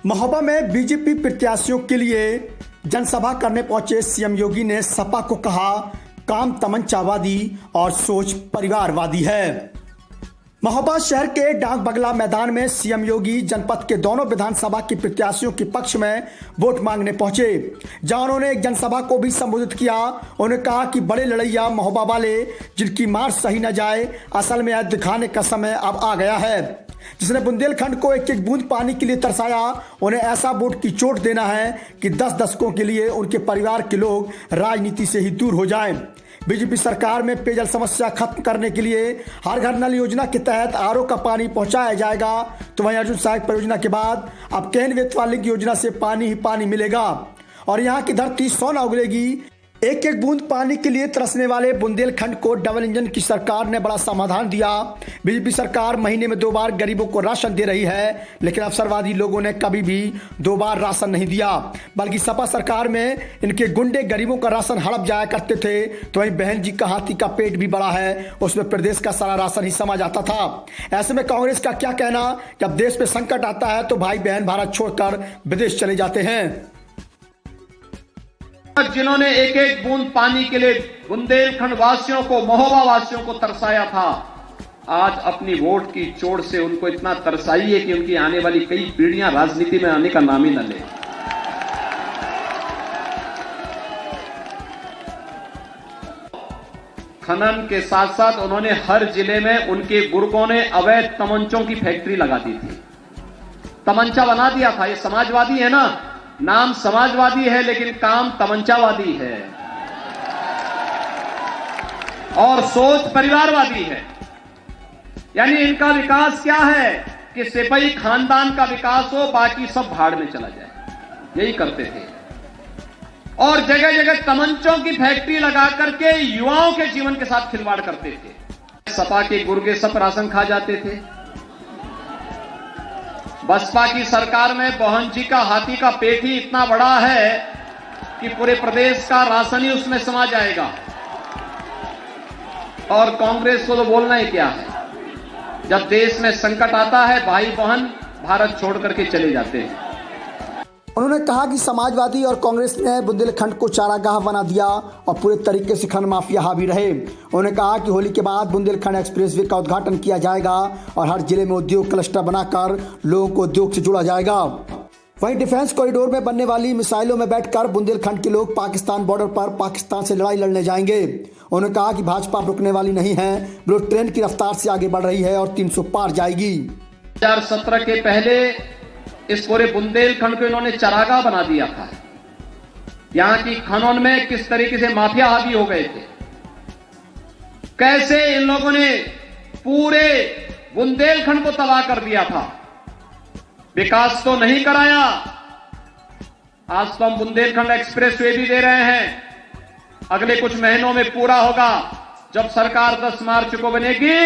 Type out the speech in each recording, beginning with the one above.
महोबा में बीजेपी प्रत्याशियों के लिए जनसभा करने पहुंचे सीएम योगी ने सपा को कहा काम तमंचावादी और सोच परिवारवादी है। महोबा शहर के डाक बंगला मैदान में सीएम योगी जनपद के दोनों विधानसभा के प्रत्याशियों के पक्ष में वोट मांगने पहुंचे, जहां उन्होंने एक जनसभा को भी संबोधित किया। उन्होंने कहा कि बड़े लड़ैया महोबा वाले जिनकी मार सही न जाए, असल में आज दिखाने का समय अब आ गया है। जिसने बुंदेलखंड को एक एक बूंद पानी के लिए तरसाया, उन्हें ऐसा वोट की चोट देना है कि 10 दशकों के लिए उनके परिवार के लोग राजनीति से ही दूर हो जाएं। बीजेपी सरकार में पेयजल समस्या खत्म करने के लिए हर घर नल योजना के तहत आरओ का पानी पहुंचाया जाएगा, तो वहीं अर्जुन सहायक परियोजना के बाद अब केन वेतवा लिंक योजना से पानी ही पानी मिलेगा और यहाँ की धरती सोना उगलेगी। एक एक बूंद पानी के लिए तरसने वाले बुंदेलखंड को डबल इंजन की सरकार ने बड़ा समाधान दिया। बीजेपी सरकार महीने में 2 बार गरीबों को राशन दे रही है, लेकिन अवसरवादी लोगों ने कभी भी 2 बार राशन नहीं दिया, बल्कि सपा सरकार में इनके गुंडे गरीबों का राशन हड़प जाया करते थे। तो वहीं बहन जी का हाथी का पेट भी बड़ा है, उसमें प्रदेश का सारा राशन ही समा जाता था। ऐसे में कांग्रेस का क्या कहना, जब देश में संकट आता है तो भाई बहन भारत छोड़कर विदेश चले जाते हैं। जिन्होंने एक एक बूंद पानी के लिए बुंदेलखंड वासियों को, महोबा वासियों को तरसाया था, आज अपनी वोट की चोट से उनको इतना तरसाई है कि उनकी आने वाली कई पीढ़ियां राजनीति में आने का नाम ही न ले। खनन के साथ साथ उन्होंने हर जिले में उनके बुर्गों ने अवैध तमंचों की फैक्ट्री लगा दी थी, तमंचा बना दिया था। ये समाजवादी है ना, नाम समाजवादी है लेकिन काम तमंचावादी है और सोच परिवारवादी है। यानी इनका विकास क्या है कि सिपाही खानदान का विकास हो, बाकी सब भाड़ में चला जाए, यही करते थे। और जगह जगह तमंचों की फैक्ट्री लगा करके युवाओं के जीवन के साथ खिलवाड़ करते थे। सपा के गुर्गे सब राशन खा जाते थे। बसपा की सरकार में बहन जी का हाथी का पेट ही इतना बड़ा है कि पूरे प्रदेश का राशन ही उसमें समा जाएगा। और कांग्रेस को तो बोलना ही क्या है, जब देश में संकट आता है भाई बहन भारत छोड़ करके चले जाते हैं। उन्होंने कहा कि समाजवादी और कांग्रेस ने बुंदेलखंड को चारागाह बना दिया और पूरे तरीके से खनन माफिया हावी रहे। उन्होंने कहा कि होली के बाद बुंदेलखंड एक्सप्रेसवे का उद्घाटन किया जाएगा और हर जिले में उद्योग क्लस्टर बनाकर लोगों को उद्योग से जोड़ा जाएगा। वहीं डिफेंस कॉरिडोर में बनने वाली मिसाइलों में बैठकर बुंदेलखंड के लोग पाकिस्तान बॉर्डर पर पाकिस्तान से लड़ाई लड़ने जाएंगे। उन्होंने कहा कि भाजपा रुकने वाली नहीं है, बुलेट ट्रेन की रफ्तार से आगे बढ़ रही है और 300 पार जाएगी। 2017 के पहले इस पूरे बुंदेलखंड को इन्होंने चरागाह बना दिया था। यहां की खनन में किस तरीके से माफिया हावी हो गए थे, कैसे इन लोगों ने पूरे बुंदेलखंड को तबाह कर दिया था। विकास तो नहीं कराया। आज तो हम बुंदेलखंड एक्सप्रेसवे भी दे रहे हैं, अगले कुछ महीनों में पूरा होगा। जब सरकार 10 मार्च को बनेगी,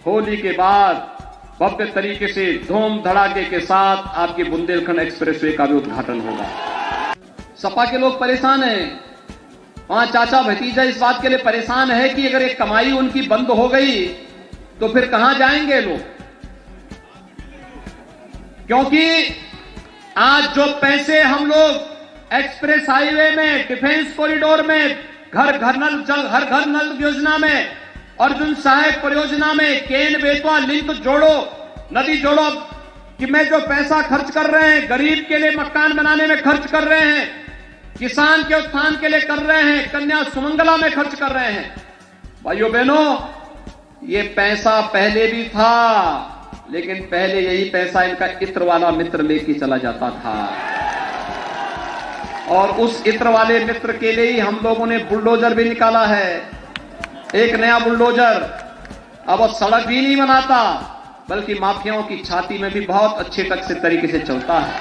होली के बाद भव्य तरीके से धूम धड़ाके के साथ आपके बुंदेलखंड एक्सप्रेसवे का भी उद्घाटन होगा। सपा के लोग परेशान हैं, वहां चाचा भतीजा इस बात के लिए परेशान है कि अगर एक कमाई उनकी बंद हो गई तो फिर कहां जाएंगे लोग, क्योंकि आज जो पैसे हम लोग एक्सप्रेस हाईवे में, डिफेंस कॉरिडोर में, हर घर नल योजना में, अर्जुन सहायक परियोजना में, केन बेतवा लिंक जोड़ो, नदी जोड़ो, कि मैं जो पैसा खर्च कर रहे हैं, गरीब के लिए मकान बनाने में खर्च कर रहे हैं, किसान के उत्थान के लिए कर रहे हैं, कन्या सुमंगला में खर्च कर रहे हैं। भाइयों बहनों, ये पैसा पहले भी था, लेकिन पहले यही पैसा इनका इत्र वाला मित्र लेके चला जाता था और उस इत्र वाले मित्र के लिए ही हम लोगों ने बुलडोजर भी निकाला है। एक नया बुलडोजर अब वो सड़क भी नहीं बनाता, बल्कि माफियाओं की छाती में भी बहुत अच्छे तक से तरीके से चलता है।